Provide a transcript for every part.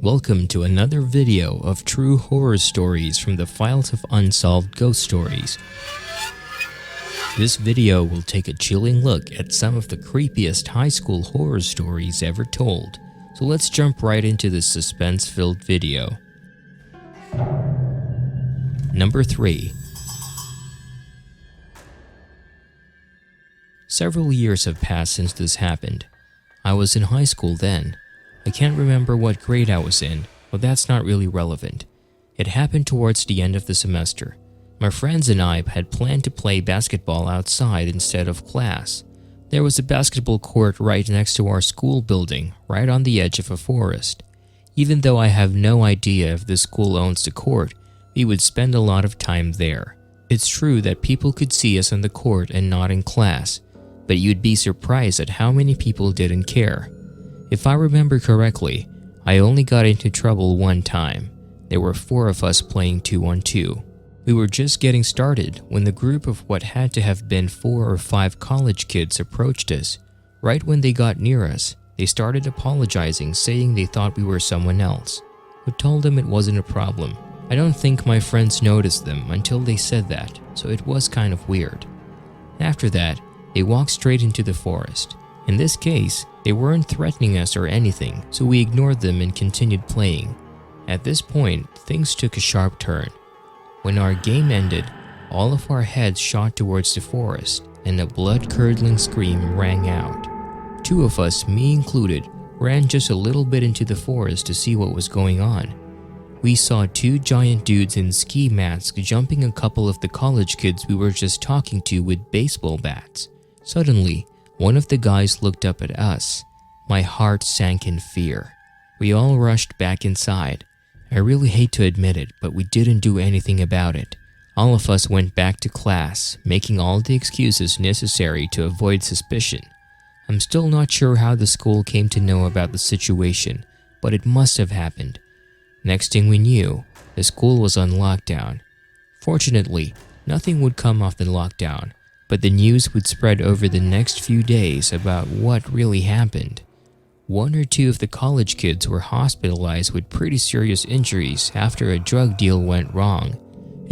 Welcome to another video of true horror stories from the files of Unsolved Ghost Stories. This video will take a chilling look at some of the creepiest high school horror stories ever told, so let's jump right into this suspense-filled video. Number 3. Several years have passed since this happened. I was in high school then. I can't remember what grade I was in, but that's not really relevant. It happened towards the end of the semester. My friends and I had planned to play basketball outside instead of class. There was a basketball court right next to our school building, right on the edge of a forest. Even though I have no idea if the school owns the court, we would spend a lot of time there. It's true that people could see us on the court and not in class, but you'd be surprised at how many people didn't care. If I remember correctly, I only got into trouble one time. There were 4 of us playing 2-on-2. We were just getting started when the group of what had to have been 4 or 5 college kids approached us. Right when they got near us, they started apologizing, saying they thought we were someone else. We told them it wasn't a problem. I don't think my friends noticed them until they said that, so it was kind of weird. After that, they walked straight into the forest. In this case, they weren't threatening us or anything, so we ignored them and continued playing. At this point, things took a sharp turn. When our game ended, all of our heads shot towards the forest, and a blood-curdling scream rang out. 2 of us, me included, ran just a little bit into the forest to see what was going on. We saw 2 giant dudes in ski masks jumping a couple of the college kids we were just talking to with baseball bats. Suddenly, one of the guys looked up at us. My heart sank in fear. We all rushed back inside. I really hate to admit it, but we didn't do anything about it. All of us went back to class, making all the excuses necessary to avoid suspicion. I'm still not sure how the school came to know about the situation, but it must have happened. Next thing we knew, the school was on lockdown. Fortunately, nothing would come of the lockdown, but the news would spread over the next few days about what really happened. 1 or 2 of the college kids were hospitalized with pretty serious injuries after a drug deal went wrong.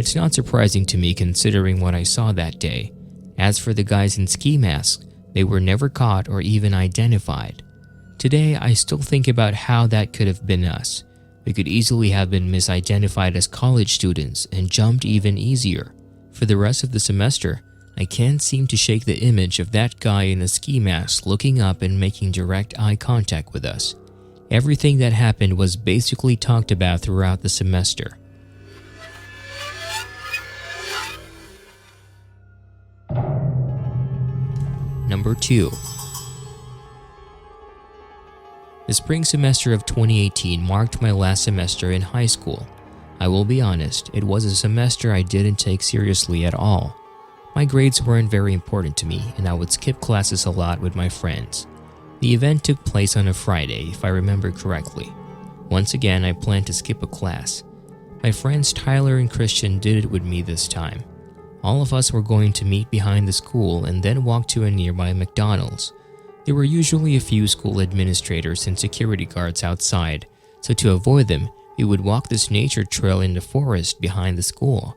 It's not surprising to me considering what I saw that day. As for the guys in ski masks, they were never caught or even identified. Today, I still think about how that could have been us. We could easily have been misidentified as college students and jumped even easier. For the rest of the semester, I can't seem to shake the image of that guy in a ski mask looking up and making direct eye contact with us. Everything that happened was basically talked about throughout the semester. Number 2. The spring semester of 2018 marked my last semester in high school. I will be honest, it was a semester I didn't take seriously at all. My grades weren't very important to me, and I would skip classes a lot with my friends. The event took place on a Friday, if I remember correctly. Once again, I planned to skip a class. My friends Tyler and Christian did it with me this time. All of us were going to meet behind the school and then walk to a nearby McDonald's. There were usually a few school administrators and security guards outside, so to avoid them, we would walk this nature trail in the forest behind the school.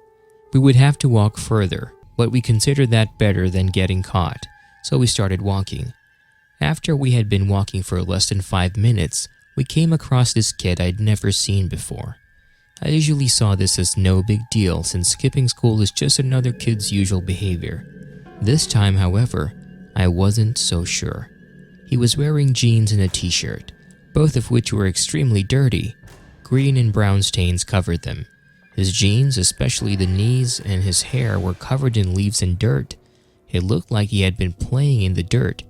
We would have to walk further, but we considered that better than getting caught, so we started walking. After we had been walking for less than 5 minutes, we came across this kid I'd never seen before. I usually saw this as no big deal since skipping school is just another kid's usual behavior. This time, however, I wasn't so sure. He was wearing jeans and a t-shirt, both of which were extremely dirty. Green and brown stains covered them. His jeans, especially the knees, and his hair were covered in leaves and dirt. It looked like he had been playing in the dirt.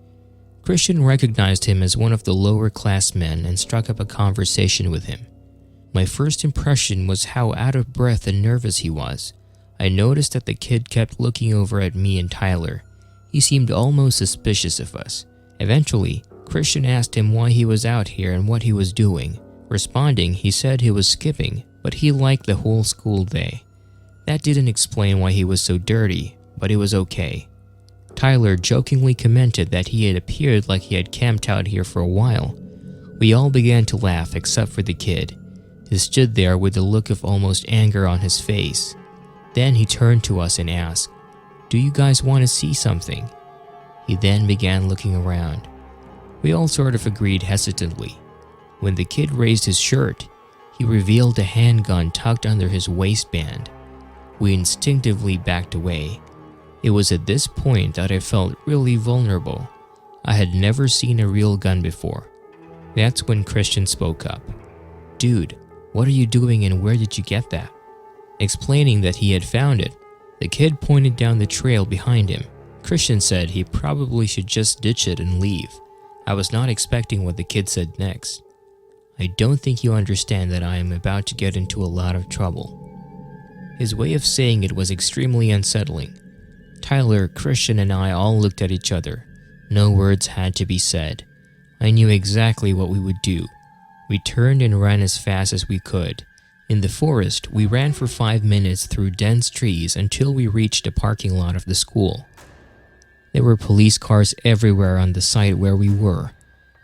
Christian recognized him as one of the lower class men and struck up a conversation with him. My first impression was how out of breath and nervous he was. I noticed that the kid kept looking over at me and Tyler. He seemed almost suspicious of us. Eventually, Christian asked him why he was out here and what he was doing. Responding, he said he was skipping, but he liked the whole school day. That didn't explain why he was so dirty, but it was okay. Tyler jokingly commented that he had appeared like he had camped out here for a while. We all began to laugh except for the kid. He stood there with a look of almost anger on his face. Then he turned to us and asked, "Do you guys want to see something?" He then began looking around. We all sort of agreed hesitantly. When the kid raised his shirt, he revealed a handgun tucked under his waistband. We instinctively backed away. It was at this point that I felt really vulnerable. I had never seen a real gun before. That's when Christian spoke up. "Dude, what are you doing and where did you get that?" Explaining that he had found it, the kid pointed down the trail behind him. Christian said he probably should just ditch it and leave. I was not expecting what the kid said next. "I don't think you understand that I am about to get into a lot of trouble." His way of saying it was extremely unsettling. Tyler, Christian, and I all looked at each other. No words had to be said. I knew exactly what we would do. We turned and ran as fast as we could. In the forest, we ran for 5 minutes through dense trees until we reached the parking lot of the school. There were police cars everywhere on the site where we were.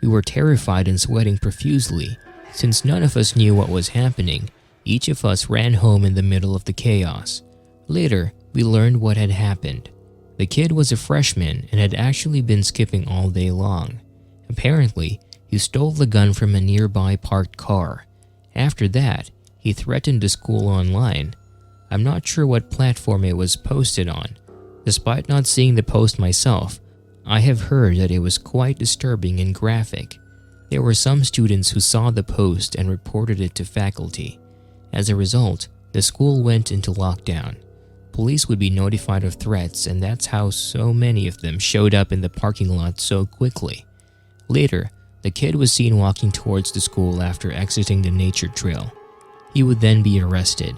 We were terrified and sweating profusely. Since none of us knew what was happening, each of us ran home in the middle of the chaos. Later, we learned what had happened. The kid was a freshman and had actually been skipping all day long. Apparently, he stole the gun from a nearby parked car. After that, he threatened the school online. I'm not sure what platform it was posted on. Despite not seeing the post myself, I have heard that it was quite disturbing and graphic. There were some students who saw the post and reported it to faculty. As a result, the school went into lockdown. Police would be notified of threats, and that's how so many of them showed up in the parking lot so quickly. Later, the kid was seen walking towards the school after exiting the nature trail. He would then be arrested.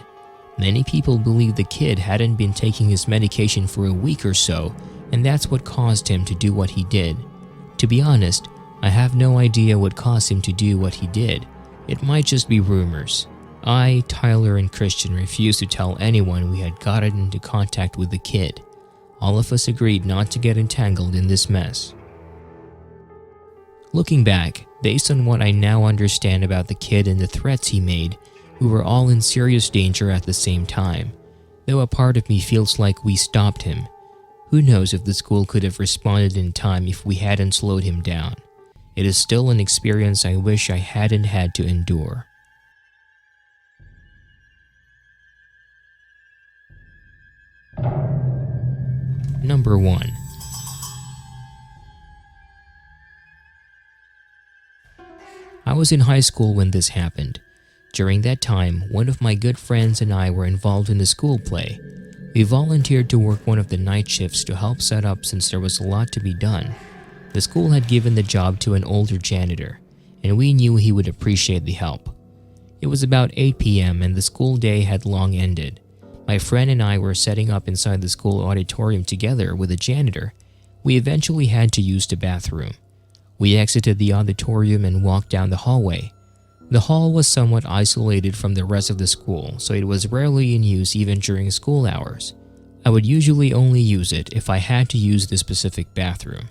Many people believe the kid hadn't been taking his medication for a week or so, and that's what caused him to do what he did. To be honest, I have no idea what caused him to do what he did. It might just be rumors. I, Tyler, and Christian refused to tell anyone we had gotten into contact with the kid. All of us agreed not to get entangled in this mess. Looking back, based on what I now understand about the kid and the threats he made, we were all in serious danger at the same time, though a part of me feels like we stopped him. Who knows if the school could have responded in time if we hadn't slowed him down. It is still an experience I wish I hadn't had to endure. Number 1. I was in high school when this happened. During that time, one of my good friends and I were involved in a school play. We volunteered to work one of the night shifts to help set up since there was a lot to be done. The school had given the job to an older janitor, and we knew he would appreciate the help. It was about 8 p.m. and the school day had long ended. My friend and I were setting up inside the school auditorium together with the janitor. We eventually had to use the bathroom. We exited the auditorium and walked down the hallway. The hall was somewhat isolated from the rest of the school, so it was rarely in use even during school hours. I would usually only use it if I had to use the specific bathroom.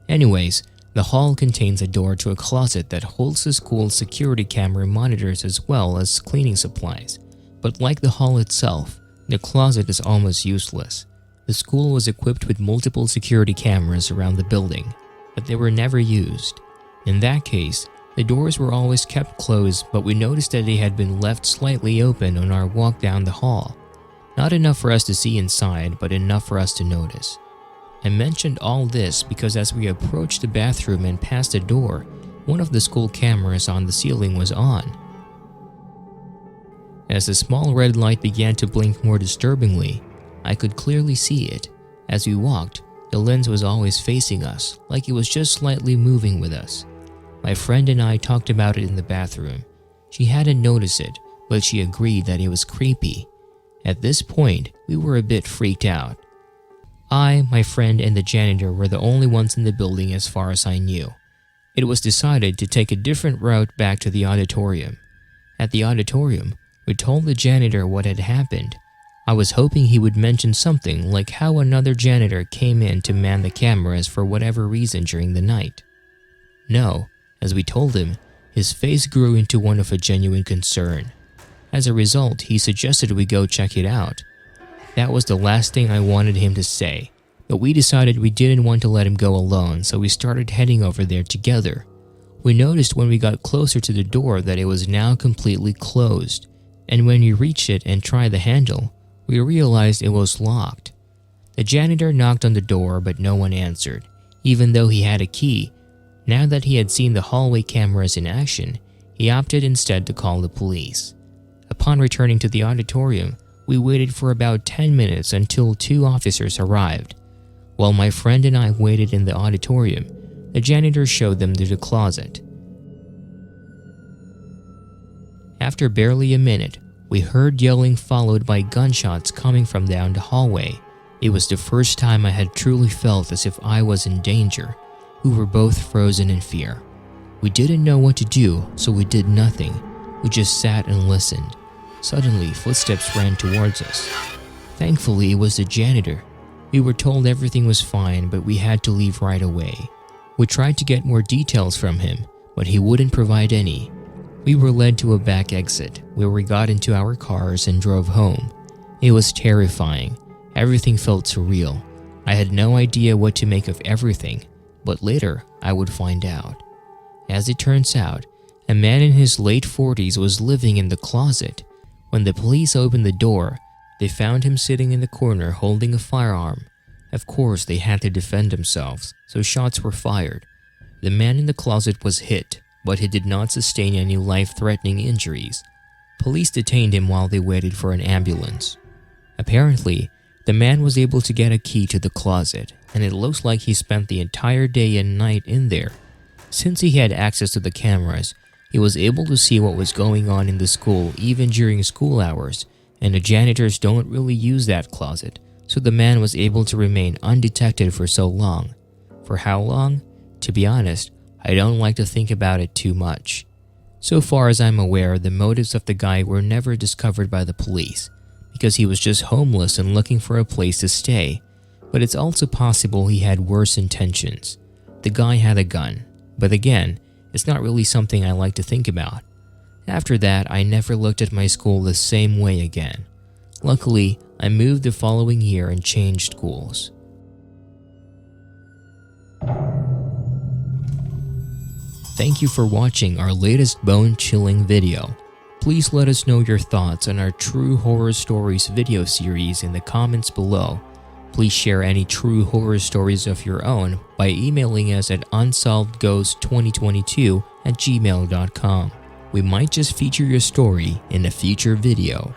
Anyways, the hall contains a door to a closet that holds the school's security camera monitors as well as cleaning supplies. But like the hall itself, the closet is almost useless. The school was equipped with multiple security cameras around the building, but they were never used. In that case, the doors were always kept closed, but we noticed that they had been left slightly open on our walk down the hall. Not enough for us to see inside, but enough for us to notice. I mentioned all this because as we approached the bathroom and passed the door, one of the school cameras on the ceiling was on. As the small red light began to blink more disturbingly, I could clearly see it. As we walked, the lens was always facing us, like it was just slightly moving with us. My friend and I talked about it in the bathroom. She hadn't noticed it, but she agreed that it was creepy. At this point, we were a bit freaked out. I, my friend, and the janitor were the only ones in the building as far as I knew. It was decided to take a different route back to the auditorium. At the auditorium, we told the janitor what had happened. I was hoping he would mention something like how another janitor came in to man the cameras for whatever reason during the night. No, as we told him, His face grew into one of a genuine concern. As a result, he suggested we go check it out. That was the last thing I wanted him to say, but we decided we didn't want to let him go alone, so we started heading over there together. We noticed when we got closer to the door that it was now completely closed, and when we reached it and tried the handle, we realized it was locked. The janitor knocked on the door, but no one answered, even though he had a key. Now that he had seen the hallway cameras in action, he opted instead to call the police. Upon returning to the auditorium, we waited for about 10 minutes until 2 officers arrived. While my friend and I waited in the auditorium, the janitor showed them to the closet. After barely a minute, we heard yelling followed by gunshots coming from down the hallway. It was the first time I had truly felt as if I was in danger. We were both frozen in fear. We didn't know what to do, so we did nothing. We just sat and listened. Suddenly, footsteps ran towards us. Thankfully, it was the janitor. We were told everything was fine, but we had to leave right away. We tried to get more details from him, but he wouldn't provide any. We were led to a back exit, where we got into our cars and drove home. It was terrifying. Everything felt surreal. I had no idea what to make of everything, but later I would find out. As it turns out, a man in his late 40s was living in the closet. When the police opened the door, they found him sitting in the corner holding a firearm. Of course, they had to defend themselves, so shots were fired. The man in the closet was hit, but he did not sustain any life-threatening injuries. Police detained him while they waited for an ambulance. Apparently, the man was able to get a key to the closet, and it looks like he spent the entire day and night in there. Since he had access to the cameras, he was able to see what was going on in the school even during school hours, and the janitors don't really use that closet, so the man was able to remain undetected for so long. For how long? To be honest, I don't like to think about it too much. So far as I'm aware, the motives of the guy were never discovered by the police, because he was just homeless and looking for a place to stay. But it's also possible he had worse intentions. The guy had a gun, but again, it's not really something I like to think about. After that, I never looked at my school the same way again. Luckily, I moved the following year and changed schools. Thank you for watching our latest bone-chilling video. Please let us know your thoughts on our True Horror Stories video series in the comments below. Please share any true horror stories of your own by emailing us at unsolvedghost2022@gmail.com. We might just feature your story in a future video.